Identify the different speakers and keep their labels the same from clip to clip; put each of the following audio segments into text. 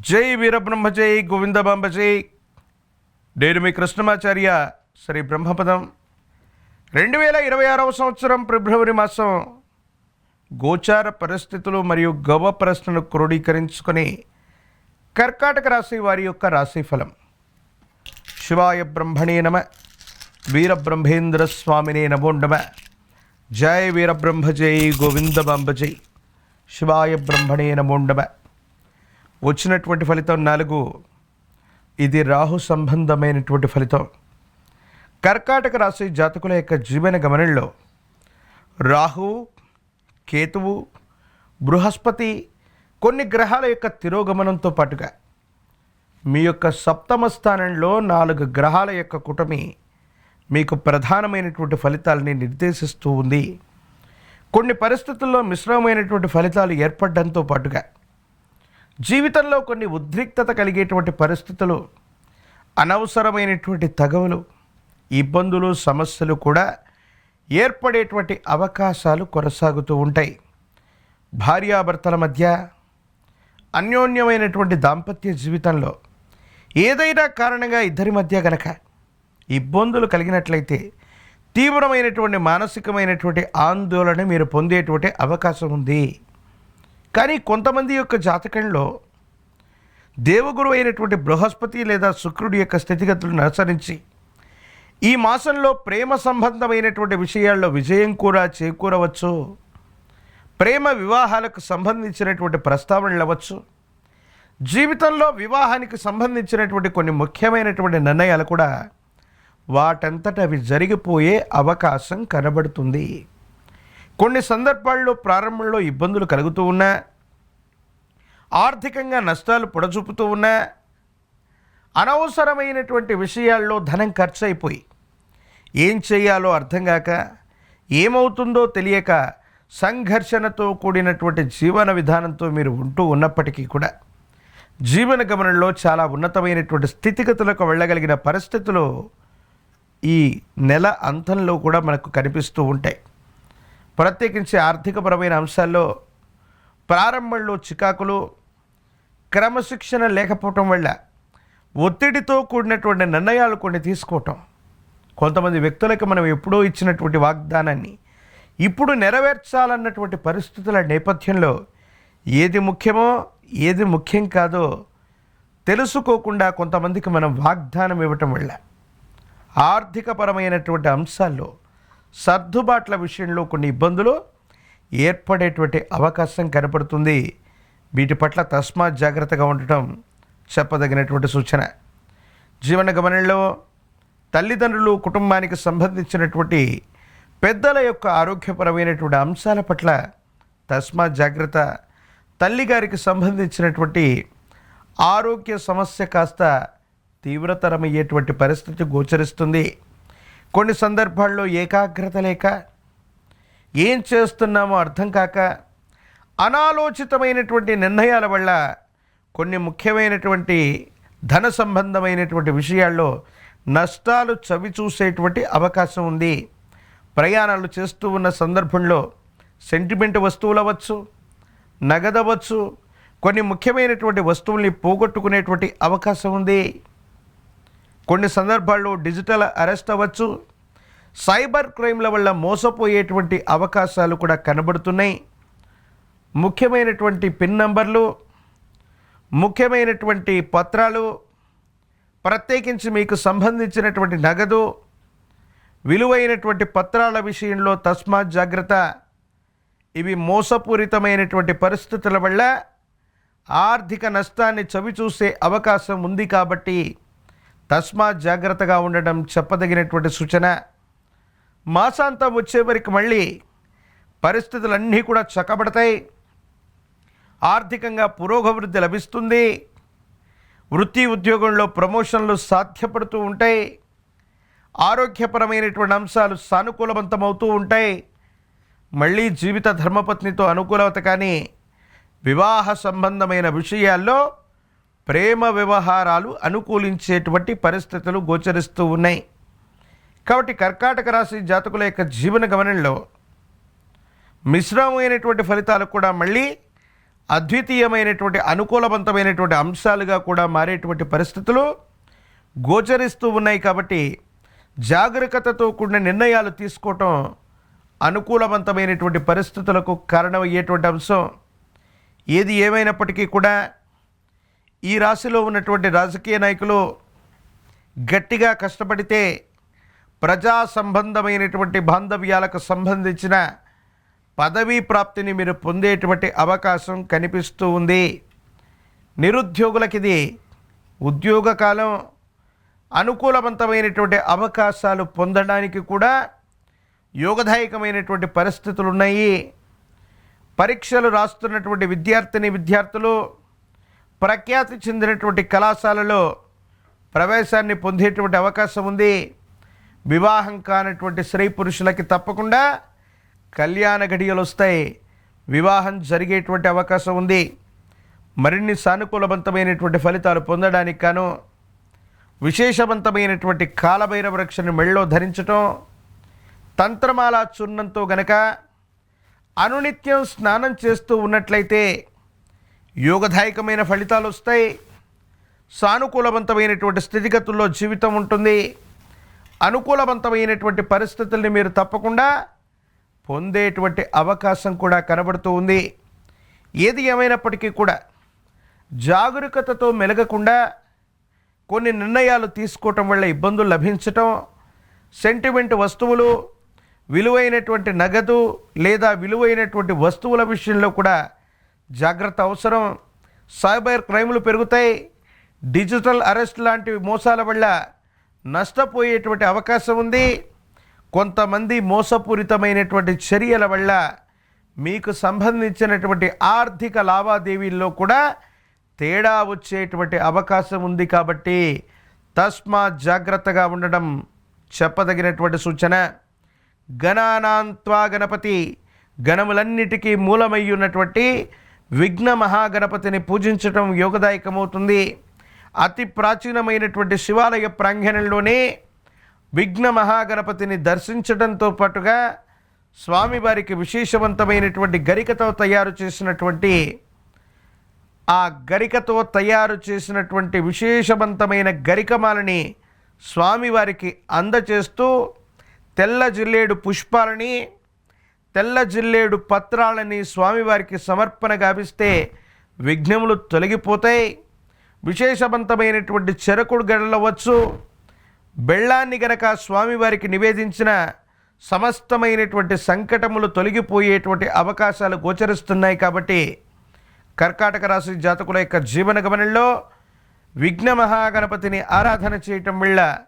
Speaker 1: జై వీరబ్రహ్మ జై గోవిందబాంబ జై. నేను మీ కృష్ణమాచార్య. శ్రీ బ్రహ్మపదం. 2026 సంవత్సరం ఫిబ్రవరి మాసం గోచార పరిస్థితులు మరియు గవ ప్రశ్నను క్రోడీకరించుకొని కర్కాటక రాశి వారి యొక్క రాశిఫలం. శివాయ బ్రహ్మణే నమ. వీరబ్రహ్మేంద్ర స్వామినే నమో నమ. జై వీరబ్రహ్మ జై గోవిందబాంబ జై. శివాయ బ్రహ్మణే నమో నమ. వచ్చినటువంటి ఫలితం 4. ఇది రాహు సంబంధమైనటువంటి ఫలితం. కర్కాటక రాశి జాతకుల యొక్క జీవన గమనంలో రాహు, కేతువు, బృహస్పతి కొన్ని గ్రహాల యొక్క తిరోగమనంతో పాటుగా మీ యొక్క సప్తమ స్థానంలో 4 గ్రహాల యొక్క కూటమి మీకు ప్రధానమైనటువంటి ఫలితాలని నిర్దేశిస్తూ ఉంది. కొన్ని పరిస్థితుల్లో మిశ్రమమైనటువంటి ఫలితాలు ఏర్పడడంతో పాటుగా జీవితంలో కొన్ని ఉద్రిక్తత కలిగేటువంటి పరిస్థితులు, అనవసరమైనటువంటి తగవులు, ఇబ్బందులు, సమస్యలు కూడా ఏర్పడేటువంటి అవకాశాలు కొనసాగుతూ ఉంటాయి. భార్యాభర్తల మధ్య అన్యోన్యమైనటువంటి దాంపత్య జీవితంలో ఏదైనా కారణంగా ఇద్దరి మధ్య గనక ఇబ్బందులు కలిగినట్లయితే తీవ్రమైనటువంటి మానసికమైనటువంటి ఆందోళన మీరు పొందేటువంటి అవకాశం ఉంది. కానీ కొంతమంది యొక్క జాతకంలో దేవగురు అయినటువంటి బృహస్పతి లేదా శుక్రుడి యొక్క స్థితిగతులను అనుసరించి ఈ మాసంలో ప్రేమ సంబంధమైనటువంటి విషయాల్లో విజయం కూడా చేకూరవచ్చు. ప్రేమ వివాహాలకు సంబంధించినటువంటి ప్రస్తావనలు అవ్వచ్చు. జీవితంలో వివాహానికి సంబంధించినటువంటి కొన్ని ముఖ్యమైనటువంటి నిర్ణయాలు కూడా వాటంతట అవి జరిగిపోయే అవకాశం కనబడుతుంది. కొన్ని సందర్భాల్లో ప్రారంభంలో ఇబ్బందులు కలుగుతూ ఉన్నా, ఆర్థికంగా నష్టాలు పొడచూపుతూ ఉన్నా, అనవసరమైనటువంటి విషయాల్లో ధనం ఖర్చు అయిపోయి ఏం చేయాలో అర్థం కాక, ఏమవుతుందో తెలియక సంఘర్షణతో కూడినటువంటి జీవన విధానంతో మీరు ఉంటూ ఉన్నప్పటికీ కూడా జీవన గమనంలో చాలా ఉన్నతమైనటువంటి స్థితిగతులకు వెళ్ళగలిగిన పరిస్థితులు ఈ నెల అంతంలో కూడా మనకు కనిపిస్తూ ఉంటాయి. ప్రత్యేకించి ఆర్థికపరమైన అంశాల్లో ప్రారంభంలో చికాకులు, క్రమశిక్షణ లేకపోవటం వల్ల ఒత్తిడితో కూడినటువంటి నిర్ణయాలు కొన్ని తీసుకోవటం, కొంతమంది వ్యక్తులకు మనం ఎప్పుడో ఇచ్చినటువంటి వాగ్దానాన్ని ఇప్పుడు నెరవేర్చాలన్నటువంటి పరిస్థితుల నేపథ్యంలో ఏది ముఖ్యమో ఏది ముఖ్యం కాదో తెలుసుకోకుండా కొంతమందికి మనం వాగ్దానం ఇవ్వటం వల్ల ఆర్థికపరమైనటువంటి అంశాల్లో సర్దుబాట్ల విషయంలో కొన్ని ఇబ్బందులు ఏర్పడేటువంటి అవకాశం కనపడుతుంది. వీటి పట్ల తస్మాత్ జాగ్రత్తగా ఉండటం చెప్పదగినటువంటి సూచన. జీవన గమనంలో తల్లిదండ్రులు, కుటుంబానికి సంబంధించినటువంటి పెద్దల యొక్క ఆరోగ్యపరమైనటువంటి అంశాల పట్ల తస్మాత్ జాగ్రత్త. తల్లిగారికి సంబంధించినటువంటి ఆరోగ్య సమస్య కాస్త తీవ్రతరమయ్యేటువంటి పరిస్థితి గోచరిస్తుంది. కొన్ని సందర్భాల్లో ఏకాగ్రత లేక, ఏం చేస్తున్నామో అర్థం కాక, అనాలోచితమైనటువంటి నిర్ణయాల వల్ల కొన్ని ముఖ్యమైనటువంటి ధన సంబంధమైనటువంటి విషయాల్లో నష్టాలు చవిచూసేటువంటి అవకాశం ఉంది. ప్రయాణాలు చేస్తూ ఉన్న సందర్భంలో సెంటిమెంట్ వస్తువులు అవ్వచ్చు, నగదవచ్చు, కొన్ని ముఖ్యమైనటువంటి వస్తువుల్ని పోగొట్టుకునేటువంటి అవకాశం ఉంది. కొన్ని సందర్భాల్లో డిజిటల్ అరెస్ట్ అవ్వచ్చు. సైబర్ క్రైమ్ల వల్ల మోసపోయేటువంటి అవకాశాలు కూడా కనబడుతున్నాయి. ముఖ్యమైనటువంటి పిన్ నంబర్లు, ముఖ్యమైనటువంటి పత్రాలు, ప్రత్యేకించి మీకు సంబంధించినటువంటి నగదు, విలువైనటువంటి పత్రాల విషయంలో తస్మాత్ జాగ్రత్త. ఇవి మోసపూరితమైనటువంటి పరిస్థితుల వల్ల ఆర్థిక నష్టాన్ని చవిచూసే అవకాశం ఉంది కాబట్టి తస్మాత్ జాగ్రత్తగా ఉండడం చెప్పదగినటువంటి సూచన. మాసాంతం వచ్చేవరకు మళ్ళీ పరిస్థితులన్నీ కూడా చక్కబడతాయి. ఆర్థికంగా పురోగవృద్ధి లభిస్తుంది. వృత్తి ఉద్యోగంలో ప్రమోషన్లు సాధ్యపడుతూ ఉంటాయి. ఆరోగ్యపరమైనటువంటి అంశాలు సానుకూలవంతమవుతూ ఉంటాయి. మళ్ళీ జీవిత ధర్మపత్నితో అనుకూలత, కానీ వివాహ సంబంధమైన విషయాల్లో ప్రేమ వ్యవహారాలు అనుకూలించేటువంటి పరిస్థితులు గోచరిస్తూ ఉన్నాయి. కాబట్టి కర్కాటక రాశి జాతకుల యొక్క జీవన గమనంలో మిశ్రమమైనటువంటి ఫలితాలు కూడా మళ్ళీ అద్వితీయమైనటువంటి అనుకూలవంతమైనటువంటి అంశాలుగా కూడా మారేటువంటి పరిస్థితులు గోచరిస్తూ ఉన్నాయి. కాబట్టి జాగరూకతతో కూడిన నిర్ణయాలు తీసుకోవటం అనుకూలవంతమైనటువంటి పరిస్థితులకు కారణమయ్యేటువంటి అంశం. ఏది ఏమైనప్పటికీ కూడా ఈ రాశిలో ఉన్నటువంటి రాజకీయ నాయకులు గట్టిగా కష్టపడితే ప్రజా సంబంధమైనటువంటి బాంధవ్యాలకు సంబంధించిన పదవీ ప్రాప్తిని మీరు పొందేటువంటి అవకాశం కనిపిస్తూ ఉంది. నిరుద్యోగులకి ఇది ఉద్యోగ కాలం. అనుకూలవంతమైనటువంటి అవకాశాలు పొందడానికి కూడా యోగదాయకమైనటువంటి పరిస్థితులు ఉన్నాయి. పరీక్షలు రాస్తున్నటువంటి విద్యార్థులు ప్రఖ్యాతి చెందినటువంటి కళాశాలలో ప్రవేశాన్ని పొందేటువంటి అవకాశం ఉంది. వివాహం కానటువంటి స్త్రీ పురుషులకి తప్పకుండా కళ్యాణ గడియలు వస్తాయి. వివాహం జరిగేటువంటి అవకాశం ఉంది. మరిన్ని సానుకూలవంతమైనటువంటి ఫలితాలు పొందడానికి గాను విశేషవంతమైనటువంటి కాలభైరవ రక్షను మెళ్ళలో ధరించటం, తంత్రమాల చూర్ణంతో గనక అనునిత్యం స్నానం చేస్తూ ఉన్నట్లయితే యోగదాయకమైన ఫలితాలు వస్తాయి. సానుకూలవంతమైనటువంటి స్థితిగతుల్లో జీవితం ఉంటుంది. అనుకూలవంతమైనటువంటి పరిస్థితుల్ని మీరు తప్పకుండా పొందేటువంటి అవకాశం కూడా కనబడుతూ ఉంది. ఏది ఏమైనప్పటికీ కూడా జాగరూకతతో మెలగకుండా కొన్ని నిర్ణయాలు తీసుకోవటం వల్ల ఇబ్బందులు లభించటం, సెంటిమెంట్ వస్తువులు, విలువైనటువంటి నగదు లేదా విలువైనటువంటి వస్తువుల విషయంలో కూడా జాగ్రత్త అవసరం. సైబర్ క్రైమ్లు పెరుగుతాయి. డిజిటల్ అరెస్ట్ లాంటి మోసాల వల్ల నష్టపోయేటువంటి అవకాశం ఉంది. కొంతమంది మోసపూరితమైనటువంటి చర్యల వల్ల మీకు సంబంధించినటువంటి ఆర్థిక లావాదేవీల్లో కూడా తేడా వచ్చేటువంటి అవకాశం ఉంది. కాబట్టి తస్మాత్ జాగ్రత్తగా ఉండడం చెప్పదగినటువంటి సూచన. గణానాంత్వా గణపతి, గణములన్నిటికీ మూలమై ఉన్నటువంటి విఘ్న మహాగణపతిని పూజించటం యోగదాయకమవుతుంది. అతి ప్రాచీనమైనటువంటి శివాలయ ప్రాంగణంలోనే విఘ్న మహాగణపతిని దర్శించడంతో పాటుగా స్వామివారికి విశేషవంతమైనటువంటి గరికతో తయారు చేసినటువంటి విశేషవంతమైన గరికమాలని స్వామివారికి అందచేస్తూ తెల్ల జిల్లేడు పుష్పాలని, తెల్ల జిల్లేడు పత్రాలని స్వామివారికి సమర్పణ గావిస్తే విఘ్నములు తొలగిపోతాయి. విశేషవంతమైనటువంటి చెరకుడు గడలవచ్చు. బెల్లాన్ని గనక స్వామివారికి నివేదించిన సమస్తమైనటువంటి సంకటములు తొలగిపోయేటువంటి అవకాశాలు గోచరిస్తున్నాయి. కాబట్టి కర్కాటక రాశి జాతకుల యొక్క జీవన గమనంలో విఘ్న మహాగణపతిని ఆరాధన చేయటం వల్ల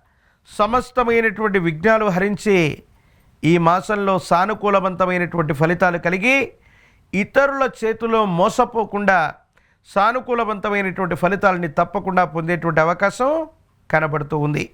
Speaker 1: సమస్తమైనటువంటి విఘ్నాలు హరించి ఈ మాసంలో సానుకూలవంతమైనటువంటి ఫలితాలు కలిగి ఇతరుల చేతిలో మోసపోకుండా సానుకూలవంతమైనటువంటి ఫలితాలని తప్పకుండా పొందేటువంటి అవకాశం కనబడుతూ ఉంది.